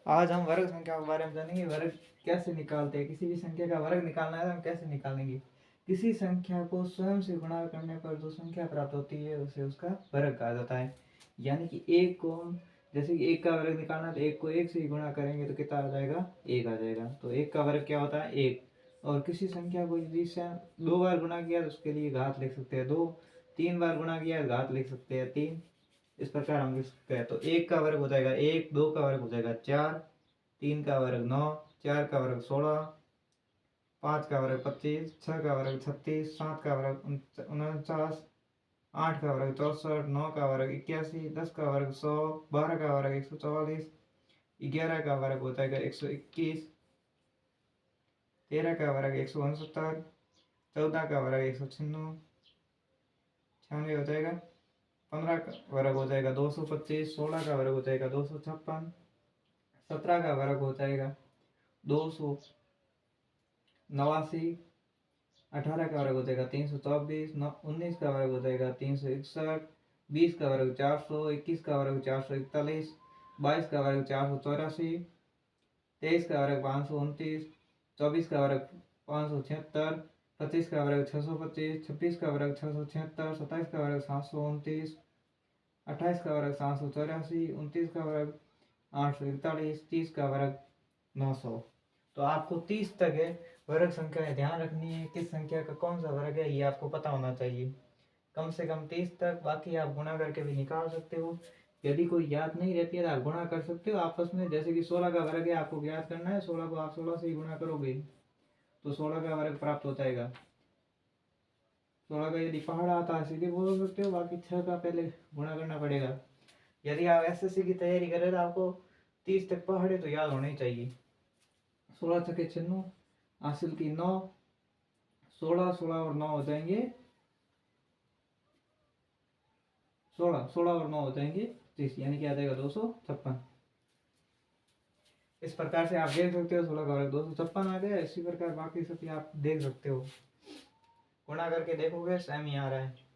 आज हम वर्ग संख्या के बारे में जानेंगे। वर्ग कैसे निकालते हैं, किसी भी संख्या का वर्ग निकालना है तो हम कैसे निकालेंगे। किसी संख्या को स्वयं से गुणा करने पर जो संख्या प्राप्त होती है उसे उसका वर्ग कहा जाता है। यानी कि एक को हम, जैसे कि एक का वर्ग निकालना है तो एक को एक से ही गुणा करेंगे तो कितना आ जाएगा, एक आ जाएगा। तो एक का वर्ग क्या होता है, एक। और किसी संख्या को जिससे दो बार गुणा किया तो उसके लिए घात लिख सकते हैं दो, तीन बार गुणा किया तो घात लिख सकते हैं तीन। इस प्रकार हम लिख सकते हैं। तो एक का वर्ग हो जाएगा एक, दो का वर्ग हो जाएगा चार, तीन का वर्ग नौ, चार का वर्ग 16, पाँच का वर्ग 25, छः का वर्ग 36, सात का वर्ग 49, आठ का वर्ग 64, नौ का वर्ग 81, 10 का वर्ग 100, 12 का वर्ग 144, 11 का वर्ग हो जाएगा 121, 13 का वर्ग 169, 14 का वर्ग 196 हो जाएगा, 15 का वर्ग हो जाएगा 225, 16 का वर्ग हो जाएगा 256, 17 का वर्ग हो जाएगा 289, 18 का वर्ग हो जाएगा 324, 19 का वर्ग हो जाएगा 361, 20 का वर्ग 400, 21 का वर्ग 441, 22 का वर्ग 484, 23 का वर्ग 529, 24 का वर्ग 576, 25 का वर्ग 625, 26 का वर्ग 676, 27 का वर्ग 729, 28 का वर्ग 784, 29 का वर्ग 841, 30 का वर्ग 900। तो आपको 30 तक है वर्ग संख्याएं ध्यान रखनी है। किस संख्या का कौन सा वर्ग है ये आपको पता होना चाहिए। कम से कम 30 तक, बाकी आप गुणा करके भी निकाल सकते हो। यदि कोई याद नहीं रहती है तो आप गुणा कर सकते हो आपस में। जैसे कि 16 का वर्ग है, आपको याद करना है, 16 को आप 16 से ही गुणा करोगे तो 16 का वर्ग प्राप्त हो जाएगा। 16 का यदि पहाड़ा आता है सीधे बोल सकते हो, बाकी 6 का पहले गुणा करना पड़ेगा। यदि आप एसएससी की तैयारी कर रहे हो तो आपको 30 तक पहाड़े तो याद होने चाहिए। 16 छके 96, हासिल की 9, 16, 16 और 9 हो जाएंगे 16, 16 और 9 हो जाएंगे 30, यानी कि आ जाएगा 256। इस प्रकार से आप देख सकते हो 16 का वर्ग 256 आ गया। इसी प्रकार बाकी सब आप देख सकते हो, गुणा करके देखोगे सेम ही आ रहा है।